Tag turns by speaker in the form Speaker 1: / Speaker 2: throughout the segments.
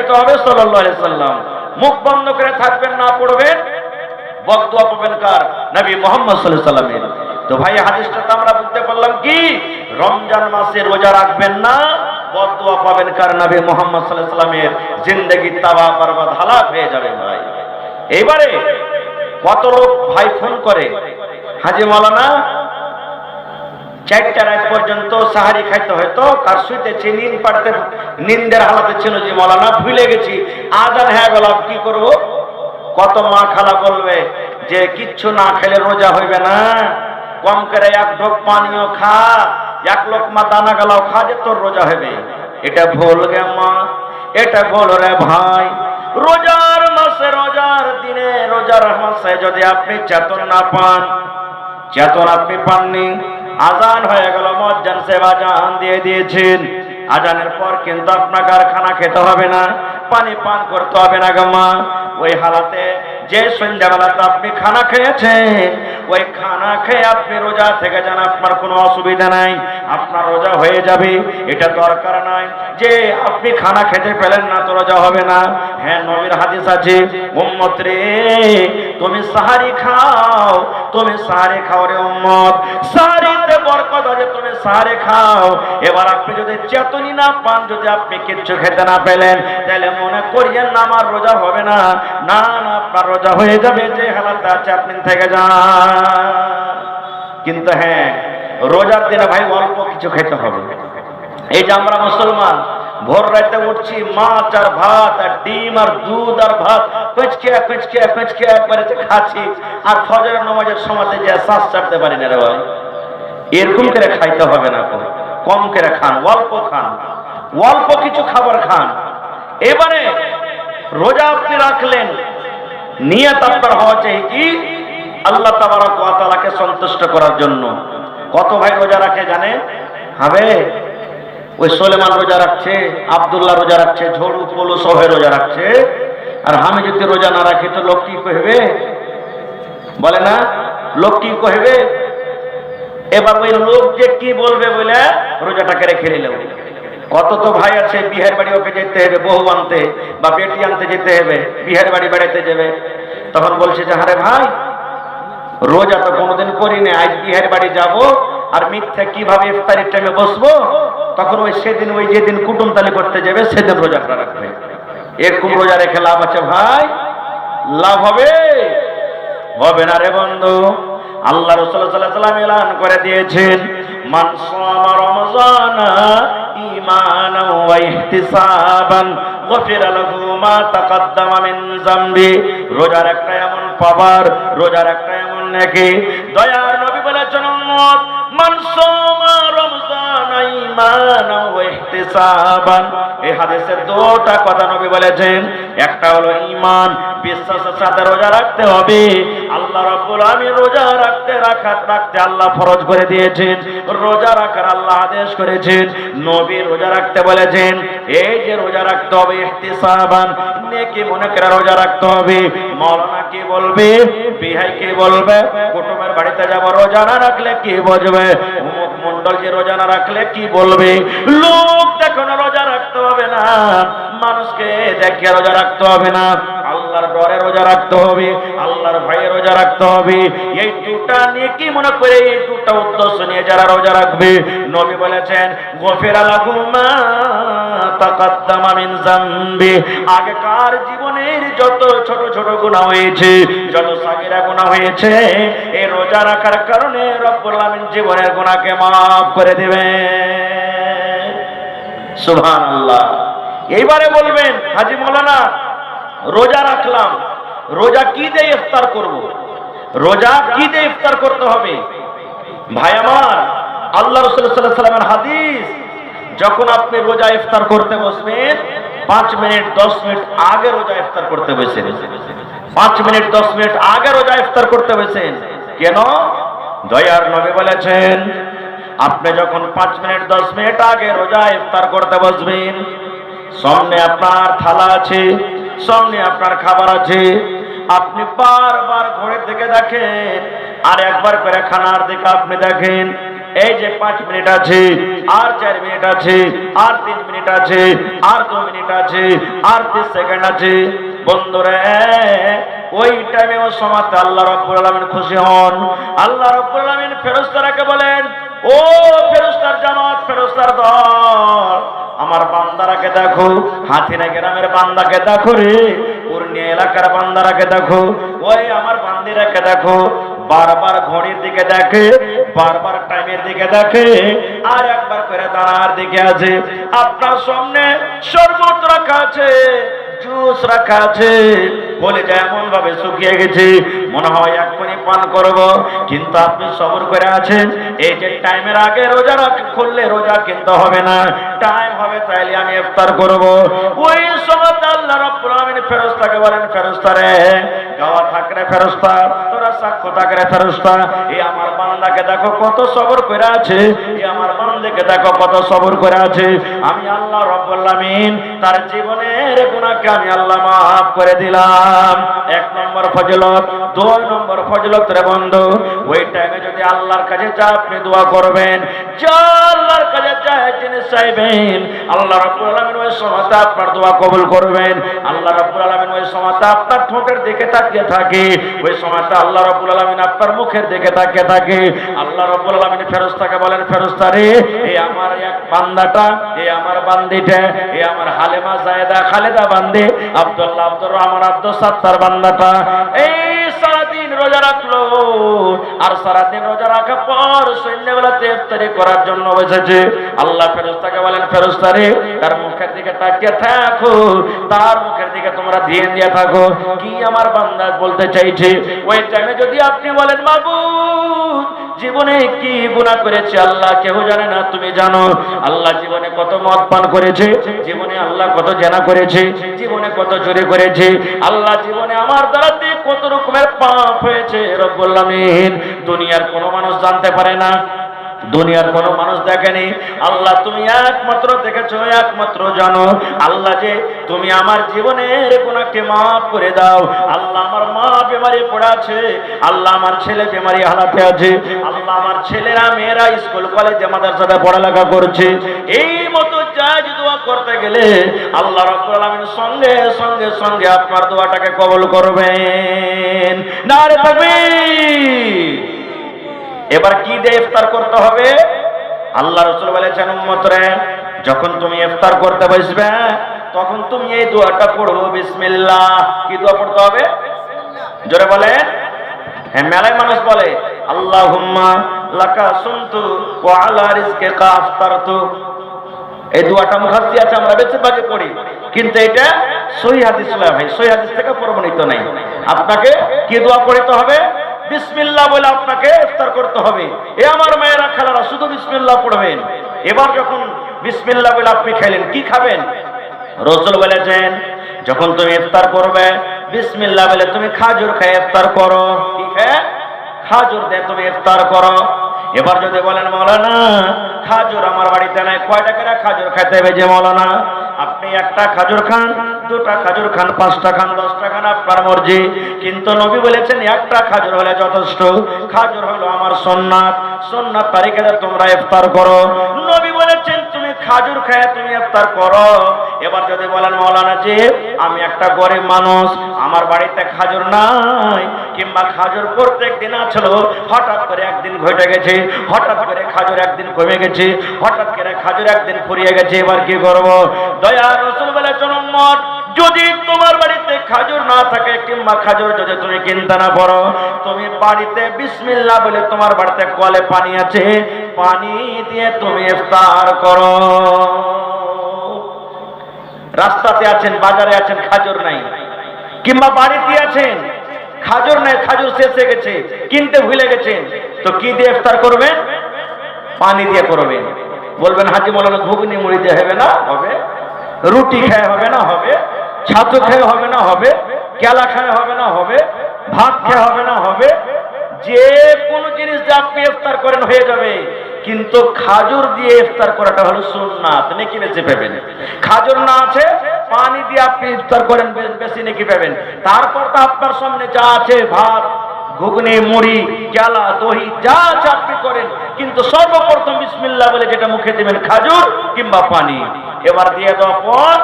Speaker 1: খেতে হবে সাল্লাল্লাহু আলাইহি সাল্লাম। মুখ বন্ধ করে থাকবেন, না পড়বেন, বদদুয়া পাবেন কার? নবী মুহাম্মদ সাল্লাল্লাহু আলাইহি সাল্লামের। তো ভাই হাদিসটা তো আমরা বুঝতে পারলাম কি, রমজান মাসে রোজা রাখবেন না, বদদুয়া পাবেন কার? নবী মুহাম্মদ সাল্লাল্লাহু আলাইহি সাল্লামের। জিন্দেগি তাবাহ বরবাদ হালাক হয়ে যাবে ভাই। এইবারে কত লোক ভাই ফোন করে, হাজী মাওলানা 4টা রাত পর্যন্ত সাহারি খাইতে হয়তো, কার শুইতেছি, নিন্দের হালাতে ছিল যে মাওলানা ভুলে গেছি, আজান হয়ে গেল, কি করব? কত মা খালা বলবে যে কিচ্ছু না খেলে রোজা হইবে না, কম করে 1 ঢোক পানিও খা, 1 লোকমা দানা গালাও খা, যে তোর রোজা হবে। এটা ভুল গে মা, এটা ভুল রে ভাই। রোজার মাসে, রোজার দিনে, রোজার মাসে যদি আপনি চেতন না পান, চেতন আপনি পাননি, আজান হয়ে গেল, মুয়াজ্জিন সাহেব আজান দিয়ে দিয়েছেন, আজানের পর কিন্তু আপনাকে আর খানা খেতে হবে না, পানি পান করতে হবে না গো মা। ওই হালাতে যে সন্ধ্যাবেলাতে আপনি খানা খেয়েছেন, ওই খানা খেয়ে আপনি রোজা থেকে যান, আপনার কোনো অসুবিধা নাই, আপনার রোজা হয়ে যাবে। এটা দরকার নাই যে আপনি খানা খেতে পেলেন না তো রোজা হবে না। হ্যাঁ, নবীর হাদিস আছে, উম্মত রে তুমি সাহারি খাও, তুমি সাহারি খাও রে উম্মত, সাহারিতে বরকত আছে, তুমি সাহারি খাও। এবার আপনি যদি চেতনই না পান, যদি আপনি কিচ্ছু খেতে না পেলেন, তাহলে মনে করিয়েন না আমার রোজা হবে না, না না, আপনার রোজা হয়ে যাবে, যে হালাতে আছে আপনি থেকে যান। কিন্তু হ্যাঁ, রোজার দিনে ভাই অল্প কিছু খেতে হবে। এই যে আমরা মুসলমান ভোর রাতে উঠছি, মাছ আর ভাত আর ডিম আর দুধ আর ভাত পেঁচকে একবারে খাচ্ছি, আর ফজরের নামাজের সময়তে যে শ্বাস ছাড়তে পারি না রে ভাই। এরকম করে খাইতে হবে না, কম করে খান, অল্প খান, অল্প কিছু খাবার খান। এবারে রোজা আপনি রাখলেন, নিয়ত আপনার হওয়া চাই কি, আল্লাহ তাবারক ওয়া তাআলাকে সন্তুষ্ট করার জন্য। কত ভাই রোজা রাখে জানেন? হবে ওই সুলেমান রোজা রাখছে, আব্দুল্লাহ রোজা রাখছে, ঝড়ু পলু সহে রোজা রাখছে, আর আমি যদি রোজা না রাখি তো লোক কি কইবে? বলে না, লোক কি কইবে? এবার ওই লোক যে কি বলবে বলে রোজাটাকে রেখে নিল। কত তো ভাই আছে বিয়ের বাড়ি, ওকে যেতে হবে বউ আনতে বা বেটি আনতে যেতে হবে, বিয়ের বাড়ি বেড়াতে যাবে, তখন বলছে যে আরে ভাই রোজা তো কোনোদিন করিনি, আজ বিয়ের বাড়ি যাব, আর মিথ্যা কিভাবে ইফতারির টাইমে বসবো, তখন ওই সেদিন, ওই যেদিন কুটুম তালি করতে যাবে সেদিন রোজাটা রাখবে। এরকম রোজা রেখে লাভ আছে ভাই? লাভ হবে? হবে না রে বন্ধু। আল্লাহ রাসূল সাল্লাল্লাহু আলাইহি ওয়াসাল্লাম এলান করে দিয়েছেন, মান সামা রমজানা ঈমানান ওয়া ইহতিসাবান গফিরা লাহু মা তাকাদ্দামা মিন যামবি। রোজার একটা এমন পাওয়ার, রোজার একটা এমন নেকি, দয়ার নবী বলেছেন উম্মত, মান সামা রমজানা ঈমানান ওয়া ইহতিসাবান। এই হাদিসের দুটো কথা নবী বলেছেন, একটা হলো ঈমান, বিশ্বাসের সাথে রোজা রাখতে হবে। আল্লাহ রাব্বুল আলামিন রোজা রাখতে আল্লাহ ফরজ করে দিয়েছেন, রোজা রাখার আল্লাহ আদেশ করেছেন, নবী রোজা রাখতে বলেছেন। এই যে রোজা রাখতে হবে ইহতিসাবান, নেকি মনে করে রোজা রাখতে হবে। মাওলানা কি বলবে, বিহাই কি বলবে, কুটুমের বাড়িতে যাব, রোজা না রাখলে কি বলবে, অমুক মন্ডল যে রোজা না রাখলে কি বলবে, লোক দেখো না রোজা রাখতে হবে না, মানুষকে দেখে রোজা রাখতে হবে না, আল্লাহর ডরে রোজা রাখতে হবে, আল্লাহর ভয়ে রোজা রাখতে হবে। এই দুটা নিয়ে কি মনে করে, এই দুটা উদ্দেশ্য নিয়ে যারা রোজা রাখবে, নবী বলেছেন গফিরা লাহু মা তাকাদ্দামা মিন যামবি। আগেকার জীবনের যত ছোট ছোট গুনাহ হয়েছে, যত সাগীরা গুনাহ হয়েছে, এই রোজা রাখার কারণে রব্বুল আলামিন জীবনের গুনাহকে মাফ করে দিবেন। সুবহানাল্লাহ। এইবারে বলবেন হাজী মাওলানা রোজা রাখলাম, রোজা কি দিয়ে ইফতার করব? রোজা কি দিয়ে ইফতার করতে হবে? ভাই আমার, আল্লাহ রাসূল সাল্লাল্লাহু আলাইহি ওয়াসাল্লামের হাদিস, যখন আপনি রোজা ইফতার করতে বসবেন 5 মিনিট 10 মিনিট আগে রোজা ইফতার করতে বসেন। 5 মিনিট 10 মিনিট আগে রোজা ইফতার করতে বসেন। কেন? দয়ার নবী বলেছেন, আপনি যখন 5 মিনিট 10 মিনিট আগে রোজা ইফতার করতে বসবেন, সামনে আপনার থালা আছে, সামনে আপনার খাবার আছে, আপনি বারবার ঘড়ির দিকে দেখেন, আর একবার করে খানার দিকে আপনি দেখেন, এই যে 5 মিনিট আছে, আর 4 মিনিট আছে, আর 3 মিনিট আছে, আর 2 মিনিট আছে, আর 30 সেকেন্ড আছে। বন্ধুরা, ওই টাইমে ও সময়তে আল্লাহ রাব্বুল আলামিন খুশি হন। আল্লাহ রাব্বুল আলামিন ফেরেশতাকে বলেন, ও ফেরেশতার জামাত, ফেরেশতার দল, আমার বান্দারাকে দেখো, হাতিনা গ্রামের বান্দাকে দেখো রে, পূর্ণিয়া এলাকার বান্দারাকে দেখো, ওই আমার বান্দিরাকে দেখো। বারবার ঘড়ির দিকে দেখে, বারবার টাইমের দিকে দেখে, আর একবার করে দাঁড়ার দিকে আছে। আপনার সামনে শরবত রাখা আছে, জুস রাখা আছে, বলে যায় এমন ভাবে শুকিয়ে গেছে, মনে হয় এক্ষুনি পান করব, কিন্তু আপনি সবর করে আছেন। এই যে টাইমের আগে রোজা খুললে রোজা কিন্তু হবে না, টাইম হবে তাইলে আমি ইফতার করব। ওই সময় আল্লাহ রাব্বুল আলামিন ফেরেশতাকে বলেন, ফেরেশতা রে, গাওয়া থাকরে ফেরেশতা, তোরা সাক্ষ্য থাকরে ফেরেশতা, এই আমার বান্দাকে দেখো কত সবর করে আছে, এই আমার বান্দাকে দেখো কত সবর করে আছে। আমি আল্লাহ রাব্বুল আলামিন তার জীবনের গুনাহকে আমি আল্লাহ মাফ করে দিলাম। 1 নম্বর ফজিলত। 2 নম্বর ফজিলত রে বন্ধু, ওই টাইমে যদি আল্লাহর কাছে যা আপনি দোয়া করবেন, যা আল্লাহর কাছে যা জিনিস চাইবেন, আল্লাহ রাব্বুল আলামিন ওই সময়তে আপনার দোয়া কবুল করবেন। আল্লাহ রাব্বুল আলামিন ওই সময়তে আপনার ঠোঁটের দিকে তাকিয়ে থাকে, ওই সময়তে আল্লাহ রাব্বুল আলামিন আপনার মুখের দিকে তাকিয়ে থাকে। আল্লাহ রাব্বুল আলামিন ফেরেশতাকে বলেন, ফেরেশতা রে, এই আমার এক বান্দাটা, এই আমার বান্দিটা, এই আমার হালেমা জায়েদা খালেদা বান্দি, আব্দুল্লাহ, আব্দুর রহমান, আব্দুল সাত্তার বান্দাটা এই সারাদিন রোজা রাখলো, আর সারাদিন রোজা রাখার পর সন্ধ্যাবেলাতে ইফতারি করার জন্য বসেছে। আল্লাহ ফেরেশতাকে বলেন, ফেরেশতা রে, তার মুখের দিকে তাকিয়ে থাকো, তার মুখের দিকে তোমরা ধ্যান দিয়ে থাকো, কি আমার বান্দা বলতে চাইছে। ওই টাইমে যদি আপনি বলেন, মাবুদ, জীবনে কি গুনাহ করেছে আল্লাহ কেউ জানে না, তুমি জানো। আল্লাহ জীবনে কত মদ পান করেছে, জীবনে আল্লাহ কত জেনা করেছে, জীবনে কত চুরি করেছে, আল্লাহ জীবনে আমার দ্বারাতে কত রকমের পাপ হয়েছে রব্বুল আলামিন দুনিয়ার কোনো মানুষ জানতে পারে না, দুনিয়ার কোনো মানুষ দেখেনি। আল্লাহ তুমি একমাত্র দেখেছো, একমাত্র জানো। আল্লাহ যে তুমি আমার জীবনের গুনাহকে মাফ করে দাও। আল্লাহ আমার মা বেমারি পড়ে আছে, আল্লাহ আমার ছেলে বেমারি হালাতে আছে, আল্লাহ আমার ছেলেরা মেয়েরা স্কুল কলেজে মাদ্রাসাতে পড়ালেখা করছে। এই মতো জায়েজ দোয়া করতে গেলে আল্লাহ রাব্বুল আলামিন সঙ্গে সঙ্গে সঙ্গে আপনার দোয়াটাকে কবুল করবেন। নারে তাকবীর। এবার কি দিয়ে ইফতার করতে হবে? আল্লাহ রাসূল বলেছেন, উম্মতরে, যখন তুমি ইফতার করতে বসবে তখন তুমি এই দোয়াটা পড়ো, বিসমিল্লাহ। কি দোয়া পড়তে হবে? জোরে বলেন। হ্যাঁ, মেলায় মানুষ বলে, আল্লাহুম্মা লাকা সুমতু ওয়া আলা রিজকিকা আফতারতু। এই দোয়াটা মুখস্থ আছে, আমরা বেশিরভাগই পড়ি, কিন্তু এটা সহিহ হাদিস নয় ভাই, সহিহ হাদিস থেকে প্রমাণিত নাই। আপনাকে কি দোয়া পড়তে হবে? বিসমিল্লাহ বলে আপনাকে ইফতার করতে হবে। এ আমার মায়েরা, খালারা, শুধু বিসমিল্লাহ পড়বেন। এবার যখন বিসমিল্লাহ বলে আপনি খাইলেন, কি খাবেন? রাসূল বলেছেন, যখন তুমি ইফতার করবে বিসমিল্লাহ বলে তুমি খাজুর খেয়ে ইফতার করো। কি খেয়ে? খাজুর দিয়ে তুমি ইফতার করো। এবার যদি বলেন, মাওলানা খাজুর আমার বাড়িতে নাই, কয়টা করে খাজুর খাইতে হবে? যে মাওলানা, আপনি একটা খাজুর খান, দুটা খাজুর খান, 5টা খান, 10টা খান, আপনার মর্জি, কিন্তু নবী বলেছেন একটা খাজুর হলে যথেষ্ট। খাজুর হলো আমার সুন্নাত, সুন্নাত তারিখে তোমরা ইফতার করো। নবী বলেছেন তুমি খাজুর খেয়ে তুমি ইফতার করো। এবার যদি বলেন, মাওলানা জি আমি একটা গরিব মানুষ, আমার বাড়িতে খাজুর নাই, কিংবা খাজুর প্রত্যেক দিন আছিল, হঠাৎ করে একদিন ঘটে গেছে, হঠাৎ করে খাজুর একদিন কমে গেছে, হঠাৎ করে খাজুর একদিন ফুরিয়ে গেছে, এবার কি করব? দয়ার রাসূল বলেছেন, উম্মত, যদি তোমার বাড়িতে খাজুর না থাকে, কিংবা খাজুর যদি তুমি কিনতে না পারো, তুমি বাড়িতে বিসমিল্লাহ বলে, তোমার বাড়িতে কলে পানি আছে, পানি দিয়ে তুমি ইফতার করো। রাস্তাতে আছেন, বাজারে আছেন, খাজুর নাই, কিংবা বাড়িতে আছেন, খাজুর নাই, খাজুর শেষ হয়ে গেছে, কিনতে ভুলে গেছেন, তো কি দিয়ে ইফতার করবেন? পানি দিয়ে করবেন। বলবেন, হাজি মাওলানা ঘুগনি মুড়ি দিয়ে হবে না? হবে। রুটি খেয়ে হবে না? হবে। ছাতু খেয়ে হবে না? হবে। কেলা খেয়ে হবে না? হবে। ভাত খেয়ে হবে না? হবে। যে কোনো জিনিস দিয়ে আপনি ইফতার করেন হয়ে যাবে, কিন্তু খাজুর দিয়ে ইফতার করাটা হলো সুন্নাত, নেকি বেশি পাবেন। খাজুর না আছে, পানি দিয়ে আপনি ইফতার করেন, বেশি নেকি পাবেন। তারপর তো আপনার সামনে যা আছে, ভাত, ঘুগনি, মুড়ি, কেলা, দহি যা চাপি করেন, কিন্তু সর্বপ্রথম বিসমিল্লাহ বলে যেটা মুখে দেবেন খাজুর কিংবা পানি। এবার দিয়ে দেওয়ার পর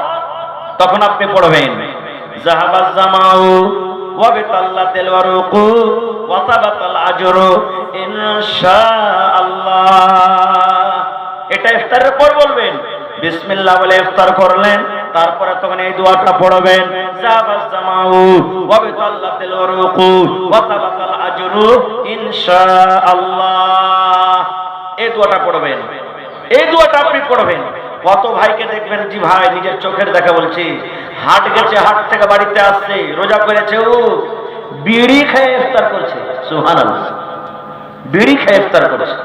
Speaker 1: তখন আপনি পড়বেন জাহাবাজ জামাউ ওয়া বিতাল্লাতিল ওয়ারুকু ওয়া সাবাতাল আজরু ইনশাআল্লাহ। এটা ইফতারের পর বলবেন। বিসমিল্লাহ বলে ইফতার করলেন, তারপরে তখন এই দোয়াটা পড়বেন জাহাবাজ জামাউ ওয়া বিতাল্লাতিল ওয়ারুকু ওয়া সাবাতাল আজরু ইনশাআল্লাহ। এই দোয়াটা পড়বেন। এই দোয়াটা আপনি পড়বেন। কত ভাইকে দেখবেন, জি ভাই নিজের চোখের দেখা বলছি, হাট গেছে, হাট থেকে বাড়িতে আসছে, রোজা করেছে, ও বিড়ি খেয়ে ইফতার করছে। সুবহানাল্লাহ, বিড়ি খেয়ে ইফতার করছে।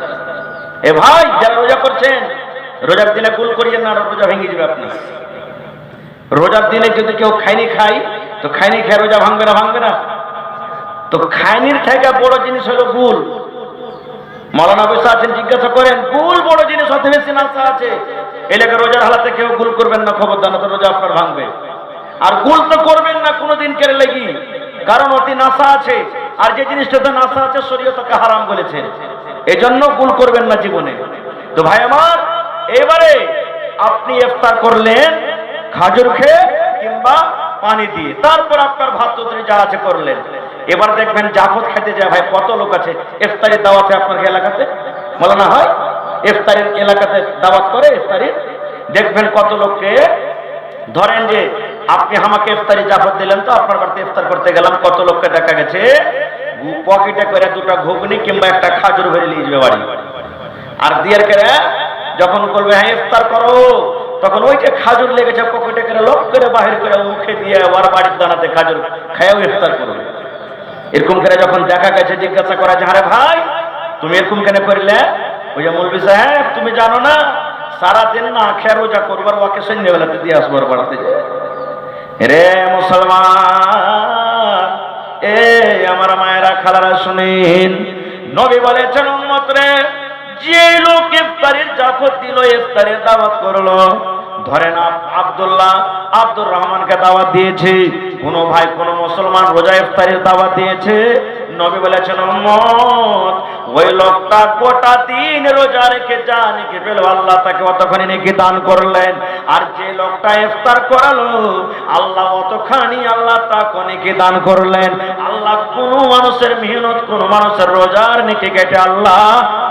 Speaker 1: এ ভাই যারা রোজা করছেন, রোজার দিনে কুল করিয়েন না, রোজা ভেঙে যাবে আপনার। রোজার দিনে যদি কেউ খাইনি খাই, তো খাইনি খেয়ে রোজা ভাঙবে না? ভাঙবে না। তো খাইনির থেকে বড় জিনিস হলো গুল। মৌলানা বসে আছেন, জিজ্ঞাসা করেন গুল বড় জিনিস, অত বেশি নাশা আছে। এলাকা রোজার হালাতে কেউ গুল করবেন না, খবরদার, না তো রোজা আপনার ভাঙবে। আর গুল তো করবেন না কোনোদিন কেড়ে লেগি, কারণ অতি নাশা আছে। আর যে জিনিসটাতে নাশা আছে শরীয়ত তাকে হারাম বলেছে, এজন্য গুল করবেন না জীবনে। তো ভাই আমার, এবারে আপনি ইফতার করলেন খাজুর খেয়ে কিংবা পানি দিয়ে, তারপর আপনার ভাত তরকারি যা আছে করলেন। এবার দেখবেন জাফত খেতে যায় ভাই, কত লোক আছে ইফতারের দাওয়াতে আপনার এলাকাতে, বলা না হয় ইফতারের এলাকাতে দাওয়াত করে ইফতারির, দেখবেন কত লোককে, ধরেন যে আপনি আমাকে ইফতারি জাফত দিলেন, তো আপনার বাড়িতে ইফতার করতে গেলাম, কত লোককে দেখা গেছে পকেটে করে দুটো ঘুগনি কিংবা একটা খাজুর ভরে নিয়ে যাবে বাড়ি। আর দিয়ার করে যখন বলবে হ্যাঁ ইফতার করো, তখন ওই যে খাজুর লেগেছে পকেটে করে লোক করে বাহির করে মুখে দিয়ে ওর বাড়ির দানাতে খাজুর খায়াও ইফতার করবে। এরকম করে যখন দেখা গেছে, জিজ্ঞাসা করা যে আরে ভাই তুমি এরকম কেন করলে? ওই যে মৌলভী সাহেব তুমি জানো না সারাদিন না খেয়ে রোজা করবার ওকে সন্ধ্যেবেলাতে দিয়ে আসবার বাড়াতে যায়। রে মুসলমান, এ আমার মায়েরা খালারা শুনেন, নবী বলেছেন উম্মত রে, যে লোক ইফতারের জাফত দিল, ইফতারের দাওয়াত করলো, ধরেন আব্দুর রহমানকে দাওয়াত দিয়েছে, কোন ভাই কোন মুসলমান রোজা ইফতারের দাওয়াত দিয়েছে, নবী বলেছেন উম্মত ওই লোকটা গোটা দিন রোজা রেখে যা নেকি পেল, আল্লাহ তাকে অতখানি নেকি দান করলেন। আর যে লোকটা ইফতার করালো, আল্লাহ অতখানি আল্লাহ তাকে নেকি দান করলেন। আল্লাহ কোন মানুষের মেহনত, কোন মানুষের রোজার নেকি কেটে আল্লাহ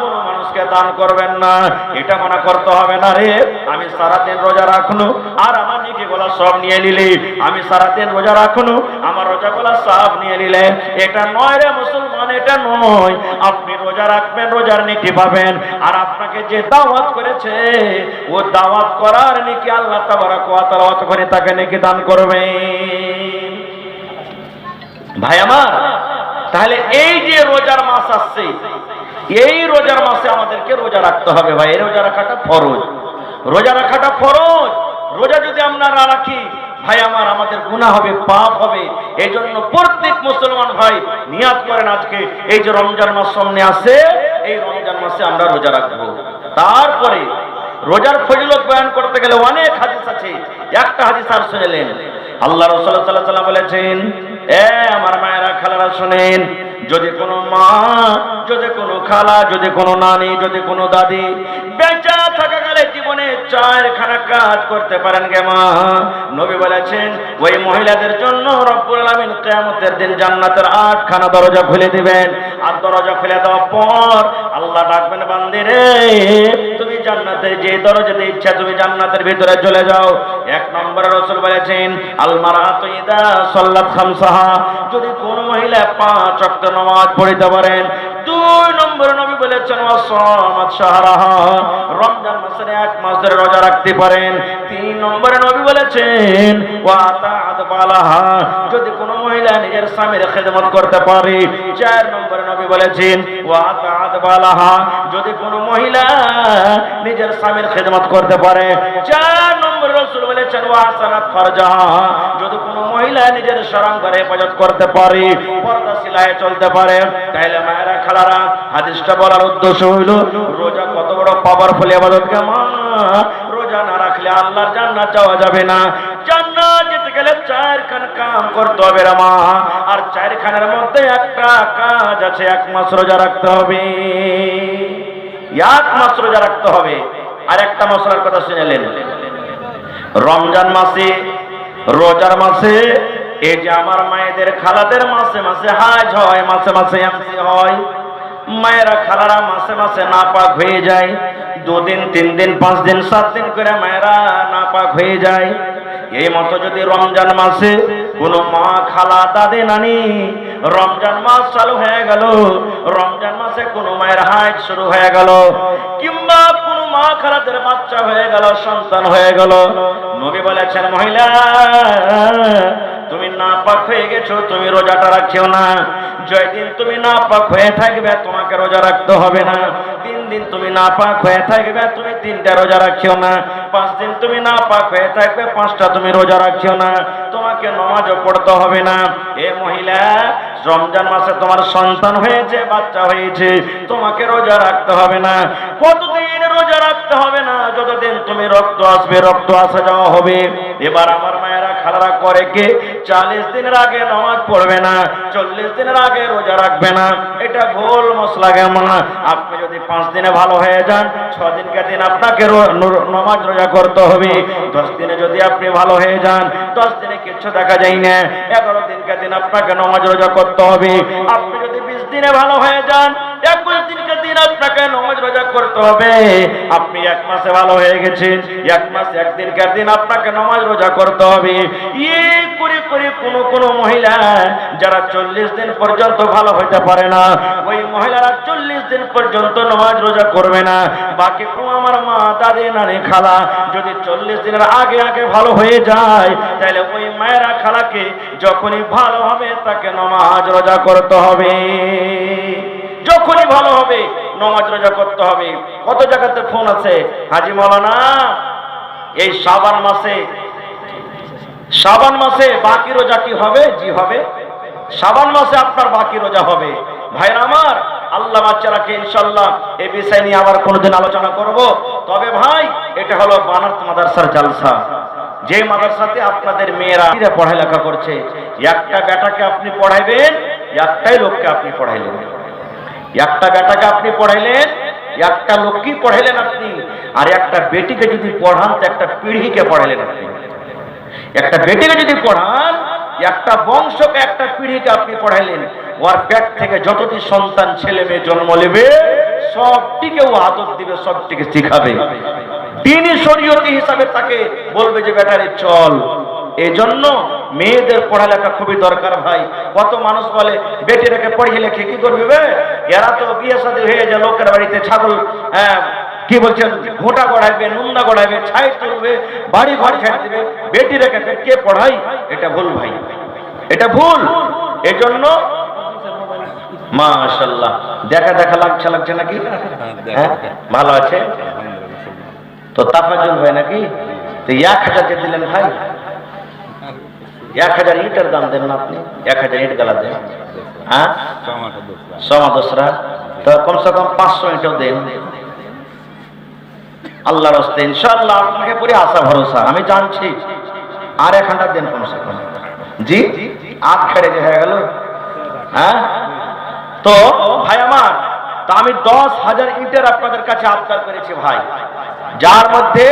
Speaker 1: কোন মানুষকে দান করবেন না। এটা মনে করতে হবে না রে আমি সারাদিন রোজা রাখনু আর আমার নেকি গুলা সব নিয়ে নিলি, আমি সারাদিন রোজা রাখনু আমার রোজা গুলা সব নিয়ে নিলে, এটা নয় রে মুসলমান, এটা নয়। আপনি রোজা রাখবেন, রোজার নেকি পাবেন, আর আপনাকে যে দাওয়াত করেছে ও দাওয়াত করার নেকি আল্লাহ তাবারাক ওয়া তাআলা অত করে তাকে নেকি দান করবেন। ভাই আমার, তাহলে এই যে রোজার মাস আসছে, এই রোজার মাসে আমাদেরকে রোজা রাখতে হবে ভাই। এই রোজা রাখাটা ফরজ, রোজা রাখাটা ফরজ। রোজা যদি আমরা না রাখি ভাই আমার, আমাদের গুনাহ হবে, পাপ হবে। এই জন্য প্রত্যেক মুসলমান ভাই নিয়াত করেন, আজকে এই যে রমজান মাস সামনে আসে, এই রমজান মাসে আমরা রোজা রাখবো। তারপরে রোজার ফজিলত বয়ান করতে গেলে অনেক হাদিস আছে। একটা হাদিস আর শুনলেন, আল্লাহ রাসূল সাল্লাল্লাহু আলাইহি ওয়াসাল্লাম বলেছেন, এ আমার মায়েরা খালারা শুনেন, যদি কোনো মা, যদি কোনো খালা, যদি কোনো নানি, যদি কোনো দাদি বেঁচে থাকাকালে জীবনে 4খানা কাজ করতে পারেন গে মা, নবী বলেছেন ওই মহিলাদের জন্য রব্বুল আলামিন কিয়ামতের দিন জান্নাতের 8খানা দরজা খুলে দিবেন। আর দরজা খুলে দেওয়ার পর আল্লাহ ডাকবেন, বান্দি রে তুমি জান্নাতের যে দরজাতে ইচ্ছা তুমি জান্নাতের ভিতরে চলে যাও। 1 নম্বরে রাসূল বলেছেন আল মারআতু ইদা সাল্লাত খামসাহা, যদি কোন মহিলা 5 ওয়াক্ত নামাজ পড়তে পারেন। 2 নম্বরে নবী বলেছেন ওয়াসামাত শাহরাহা, রমজান মাসের 1 মাস ধরে রোজা রাখতে পারেন। 3 নম্বরে নবী বলেছেন ওয়াতাআত বালাহা, যদি কোন মহিলা নিজের স্বামীর খেদমত করতে পারে। 4 নম্বরে নবী বলেছেন ওয়াতাআত বালাহা, যদি কোন মহিলা নিজের স্বামীর খেদমত করতে পারে। 4 নম্বরে রাসূল বলেছেন ওয়াসানাত ফারজাহা, যদি কোন মহিলা নিজের শরমগারে হেফাজত করতে পারে, পর্দাশীলায় চলতে পারে। তাইলে মায়েরা খালারা, হাদিসটা বলার উদ্দেশ্য হইল রোজা কত বড় পাওয়ারফুল ইবাদত কে মা, রোজা না রাখলে আল্লাহর জান্নাত যাওয়া যাবে না। জান্নাত যেতে গেলে 4খানা কাম করতে হবে রে মা। আর 4খানের মধ্যে একটা কাজ আছে, 1 মাস রোজা রাখতে হবে, 1 মাস রোজা রাখতে হবে। আর একটা মশলার কথা শুনেলেন, রমজান মাসে, রোজার মাসে, এই যে আমার মায়েদের খালাদের মাসে মাসে হাজ হয়, মাসে মাসে এমসি হয়, মায়েরা খালারা মাসে মাসে নাপাক হয়ে যায়, 2 দিন 3 দিন 5 দিন 7 দিন করে মায়েরা নাপাক হয়ে যায়। এই মতো যদি রমজান মাসে কোনো মা খালা দাদি নানি রমজান মাস চালু হয়ে গেল, রমজান মাসে কোনো মায়ের হাজ শুরু হয়ে গেল, কিংবা কোনো মা খালাদের বাচ্চা হয়ে গেল, সন্তান হয়ে গেল, নবী বলেছেন মহিলা তুমি নাপাক হয়ে গেছো, তুমি রোজাটা রাখিও না। যেদিন তুমি নাপাক হয়ে থাকবে তোমাকে রোজা রাখতে হবে না। 3 দিন তুমি নাপাক হয়ে থাকবে, তুমি 3টা রোজা রাখিও না। 5 দিন তুমি নাপাক হয়ে থাকবে, 5টা তুমি রোজা রাখিও না। তোমাকে নামাজও পড়তে হবে না। এ মহিলা, রমজান মাসে তোমার সন্তান হয়েছে, বাচ্চা হয়েছে, তোমাকে রোজা রাখতে হবে না। কতদিন রোজা রাখতে হবে না? যতদিন তুমি রক্ত আসবে, রক্ত আসা যাওয়া হবে। এবার আমার মায়েরা খালারা করে কি, 40 দিনের আগে নামাজ পড়বে না, 40 দিনের আগে রোজা রাখবে না। এটা ভুল মশলা। কেমন? আপনি যদি 5 দিনে ভালো হয়ে যান, 6 দিনকে দিন আপনাকে নামাজ রোজা করতে হবে। 10 দিনে যদি আপনি ভালো হয়ে যান, 10 দিনে কিছু দেখা যায় না, 11 দিনকে দিন আপনাকে নামাজ রোজা করতে হবে। আপনি যদি 20 দিনে ভালো হয়ে যান, 21 দিনকে দিন আপনাকে নামাজ রোজা করতে হবে। আপনি 1 মাসে ভালো হয়ে গেছেন, 1 মাস 1 দিনকার দিন আপনাকে নামাজ রোজা করতে হবে। এই করে করে কোন মহিলা যারা 40 দিন পর্যন্ত ভালো হতে পারে না, ওই মহিলারা 40 দিন পর্যন্ত নামাজ রোজা করবে না। বাকি আমার মা দাদি নানি খালা যদি 40 দিনের আগে আগে ভালো হয়ে যায়, তাহলে ওই মায়েরা খালাকে যখনই ভালো হবে তাকে নামাজ রোজা করতে হবে। যখনই ভালো হবে নামাজ রোজা করতে হবে। কত জায়গাতে ফোন আছে, হাজি মাওলানা এই শাবান মাসে বাকি রোজা কি হবে? জি হবে, শাবান মাসে আপনার বাকি রোজা হবে। ভাইরা আমার, আল্লাহ বাচ্চারাকে ইনশাআল্লাহ এই বিষয় নিয়ে আবার কোনোদিন আলোচনা করব। তবে ভাই, এটা হলো বানারস মাদ্রাসার জালসা, যে মাদ্রাসাতে আপনাদের মেয়েরা পড়ালেখা করছে। একটা বেটাকে আপনি পড়াইবেন, একটাই লোককে আপনি পড়াইলেন, একটা বেটাকে আপনি পড়াইলেন, একটা লোককে পড়াইলেন আপনি। আর একটা বেটিকে যদি পড়ান তো একটা পিঢ়িকে পড়াইলেন আপনি। একটা বেটিকে যদি পড়ান, একটা বংশকে, একটা পিঢ়িকে আপনি পড়াইলেন। ওর পেট থেকে যতটি সন্তান ছেলে মেয়ে জন্ম নেবে, সবটিকে ও আদব দিবে, সবটিকে শিখাবে। দ্বীনি শরীয়তি হিসাবে তাকে বলবে যে বেটারে চল। এজন্য মেয়েদের পড়ালেখা খুবই দরকার ভাই। কত মানুষ বলে বেটিটাকে পড়িয়ে লেখে কি করবে? এরা তো বিয়ে শাদী হয়ে যায়, লোকের বাড়িতে ছাগল কি বলছেন ঘোটা গড়াইবে, নুন্দা গড়াইবে, ছাই তুলবে, বাড়ি ঘর ছেড়ে দিবে। বেটি রেখে কে পড়াই? এটা ভুল ভাই, এটা ভুল। এজন্য মাশাআল্লাহ দেখা লাগছে নাকি? হ্যাঁ, ভালো আছে তো। তাফাজুল ভাই নাকি? তো 1000 কে দিলেন ভাই, 1000 ইটের দাম দেন না আপনি? 1000 ইট গালা দেন। হ্যাঁ, সমাদসরা তো কমসে কম 500 ইটও দেন আল্লাহর রাস্তে। ইনশাআল্লাহ আপনাকে পুরো আশা ভরসা, আমি জানছি। আর 1000 দেন কমসে কম। জি, আট খেড়ে যে হয়ে গেল। হ্যাঁ, তো ভাই আমার, তা আমি 10,000 ইটের আপনাদের কাছে আবদার করেছি ভাই, যার মধ্যে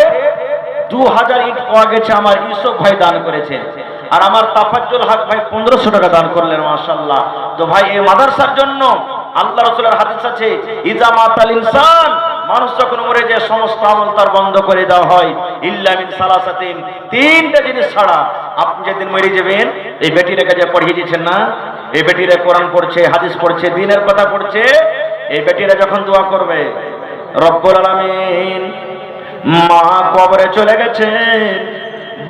Speaker 1: 2000 ইট পাওয়া গেছে আমার ইউসুফ ভাই দান করেছেন, আর আমার তাফাজ্জুল হক ভাই 1500 টাকা দান করলেন। মাশাআল্লাহ। তো ভাই, এই মাদ্রাসার জন্য আল্লাহ রাসূলের হাদিস আছে, ইজা মাতাল ইনসান, মানুষ যখন মরে যায় সমস্ত আমল তার বন্ধ করে দেওয়া হয়, ইল্লা মিন সালাসাতিন, 3টা জিনিস ছাড়া। আপনি যেদিন মরে যাবেন, এই বেটিটাকে যে পড়িয়ে দিয়েছেন না, এই বেটিরা কোরআন পড়ছে, হাদিস পড়ছে, দ্বীনের কথা পড়ছে, এই বেটিরা যখন দোয়া করবে, রব্বুল আলামিন, মা কবরে চলে গেছেন,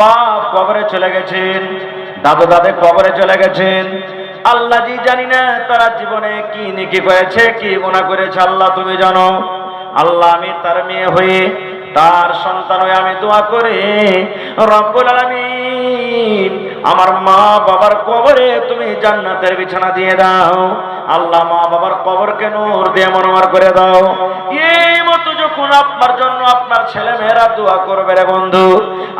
Speaker 1: বাপ কবরে চলে গেছেন, দাদু দাদে কবরে চলে গেছেন, আল্লাহ জি জানি না তারা জীবনে কি নেকি করেছে, কি গুনাহ করেছে, আল্লাহ তুমি জানো। আল্লাহ, আমি তার মেয়ে হয়ে, তার সন্তান হয়ে আমি দোয়া করে, রব্বুল আলামিন, আমার মা বাবার কবরে তুমি জান্নাতের বিছানা দিয়ে দাও। আল্লাহ, মা বাবার কবরকে নূর দিয়ে মনোহর করে দাও। এই মতো যখন আপনার জন্য আপনার ছেলে মেয়েরা দোয়া করবে রে বন্ধু,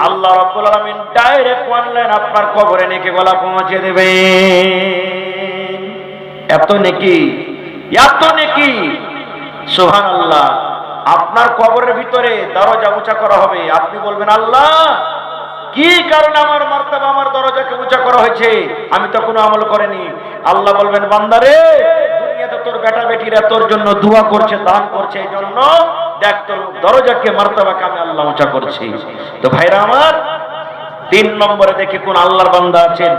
Speaker 1: আল্লাহ রব্বুল আলামিন ডাইরেক্ট অনলাইন আপনার কবরে নেকি গলা পৌঁছে দেবে। এত নেকি, এত নেকি, সুবহানাল্লাহ। আপনার কবরের ভিতরে দরজা উঁচা করা হবে, আপনি বলবেন আল্লাহ কি কারণে আমার মার্তবা, আমার দরজাকে উঁচা করা হয়েছে, আমি তো কোনো আমল করিনি। আল্লাহ বলবেন বান্দারে, দুনিয়াতে তোর বেটা বেটিরা তোর জন্য দোয়া করছে, দান করছে, এই জন্য দেখ তোর দরজাকে, মার্তবাকে আমি আল্লাহ উঁচা করছি। তো ভাইরা আমার, 3 নম্বরে দেখি কোন আল্লাহর বান্দা আছেন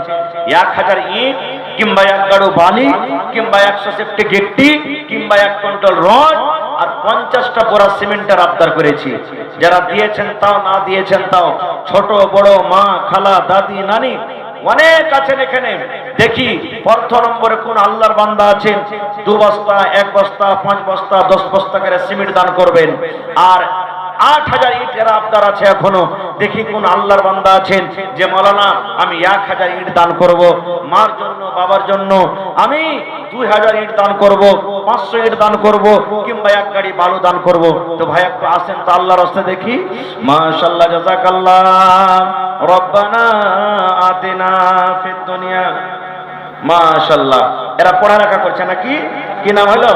Speaker 1: 1000 ইট কিংবা 1 গাড়ু বালি কিংবা 100 সেফটি গেটটি কিংবা 1 কুইন্টাল রড আর 50টা বোরা সিমেন্টের আবদার করেছি। যারা দিয়েছেন তাও, না দিয়েছেন তাও, ছোট বড়, মা খালা দাদি নানি অনেক আছেন এখানে। দেখি প্রথম নম্বরে কোন আল্লাহর বান্দা আছেন 2 বস্তা, 1 বস্তা, 5 বস্তা, 10 বস্তা করে সিমেন্ট দান করবেন। আর 8000 ইটের আবদার আছে এখনো। দেখি কোন আল্লাহর বান্দা আছেন যে মাওলানা আমি 1000 ইট দান করব, মার জন্য বাবার জন্য আমি 2000 ইট দান করব, 500 ইট দান করব কিংবা 1 গাড়ি বালু দান করব। তো ভাই একটু আসেন তো আল্লাহর রাস্তা দেখি। মাশাআল্লাহ, জাযাকাল্লাহ, রব্বানা আতিনা ফিদ দুনিয়া। মাশাআল্লাহ, এরা পড়ালেখা করছে নাকি? কি নাম হলো?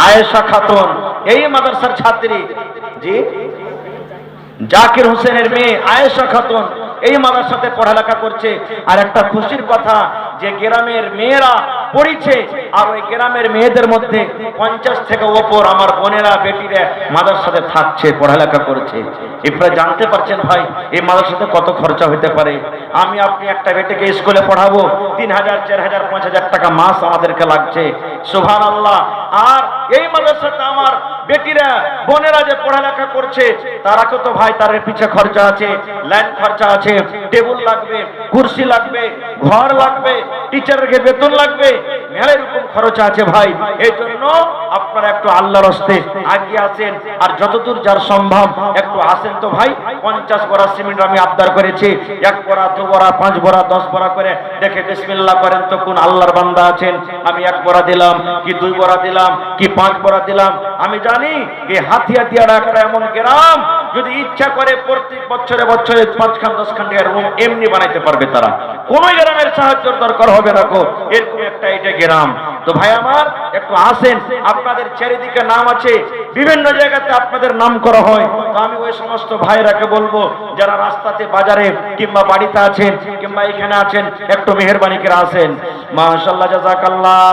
Speaker 1: আয়েশা খাতুন, এই মাদ্রাসার ছাত্রী। জি, জাকির হোসেনের মেয়ে আয়েশা খাতুন এই মাদ্রাসাতে পড়ালেখা করছে। আর একটা খুশির কথা যে গ্রামের মেয়েরা পড়িছে, আর ওই গ্রামের মেয়েদের মধ্যে 50 থেকে ওপর আমার বোনেরা বেটিরা মাদ্রাসাতে থাকছে, পড়ালেখা করছে। আপনারা জানতে পারছেন ভাই এই মাদ্রাসাতে কত খরচা হতে পারে। আমি আপনি একটা বেটিকে স্কুলে পড়াবো, 3000, 4000, 5000 টাকা মাস আমাদেরকে লাগছে। সুবহানাল্লাহ। আর এই মাদ্রাসাতে আমার বেটিরা বোনেরা যে পড়ালেখা করছে, তারা কত ভাই, তার পিছে খরচা আছে, লাইন খরচা আছে, টেবিল লাগবে, কুরসি লাগবে, ঘর লাগবে, টিচারকে বেতন লাগবে, মেলা এরকম খরচা আছে ভাই। এই জন্য আপনারা একটু আল্লাহর রাস্তে আগে আসেন, আর যতদূর যার সম্ভব একটু আসেন তো ভাই। 50 বোরা সিমেন্ট আমি আবদার করেছি, 1 বোরা, 2 বোরা, 5 বোরা, 10 বোরা করে। দেখে বিসমিল্লাহ করেন তো কোন আল্লাহর বান্দা আছেন আমি 1 বোরা দিলাম কি 2 বোরা দিলাম কি 5 বোরা দিলাম। আমি জানি এই হাতিয়া দিয়ার একটা এমন গ্রাম, যদি ইচ্ছা করে প্রত্যেক বছরে বছরে 5 খান 10 খান টাকার রুম এমনি বানাইতে পারবে তারা, কোন গ্রামের সাহায্যের দরকার হবে না গো, এরকম একটা এটা গ্রাম। তো ভাই আমার একটু আসেন, আপনাদের চারিদিকে নাম আছে, বিভিন্ন জায়গাতে আপনাদের নাম করা হয়। তো আমি ওই সমস্ত ভাইরাকে বলবো যারা রাস্তাতে, বাজারে কিংবা বাড়িতে আছেন কিংবা এখানে আছেন, একটু মেহেরবানি করে আসেন। মাশাআল্লাহ, জাযাকাল্লাহ।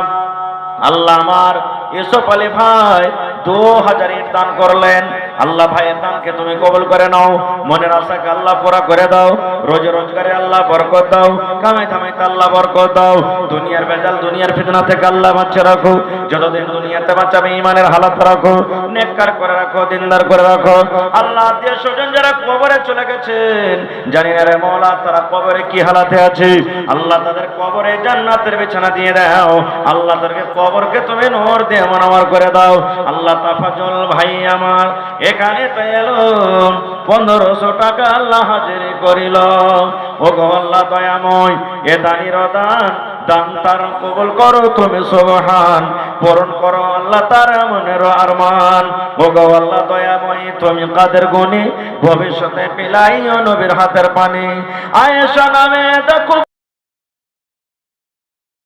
Speaker 1: আল্লাহ আমার ইউসুফ আলী ভাই 2000 ইট দান করলেন। আল্লাহ ভাইয়ের দানকে তুমি কবুল করে নাও, মনের আশাকে আল্লাহ পুরা করে দাও, রোজে রোজগারে আল্লাহ বরকত দাও, কামাই ধামাইতে আল্লাহ বরকত দাও, দুনিয়ার বেজাল দুনিয়ার ফিতনা থেকে আল্লাহ বাঁচিয়ে রাখো, যতদিন দুনিয়াতে বাঁচাবে ঈমানের হালাত রাখো, নেককার করে রাখো, দিনদার করে রাখো। আল্লাহ আত্মীয় স্বজন যারা কবরে চলে গেছেন, জানি না রে মওলা তারা কবরে কি হালাতে আছে, আল্লাহ তাদের কবরে জান্নাতের বিছানা দিয়ে দাও। আল্লাহ তাদেরকে কবরকে তুমি নূর দিয়ে মনোয়ার করে দাও। আল্লাহ তাফাজল ভাই আমার এখানে তো এলো, 1500 টাকা আল্লাহ হাজিরি করিল। ও গো আল্লাহ দয়াময়, এ দানির দান, দান তার কবুল করো তুমি সুবহান, পূরণ করো আল্লাহ তার মনের আরমান। ও গো আল্লাহ দয়াময়, তুমি কাদের গুণী, ভবিষ্যতে পিলাইও নবীর হাতের পানি। আয়েশা নামে দেখো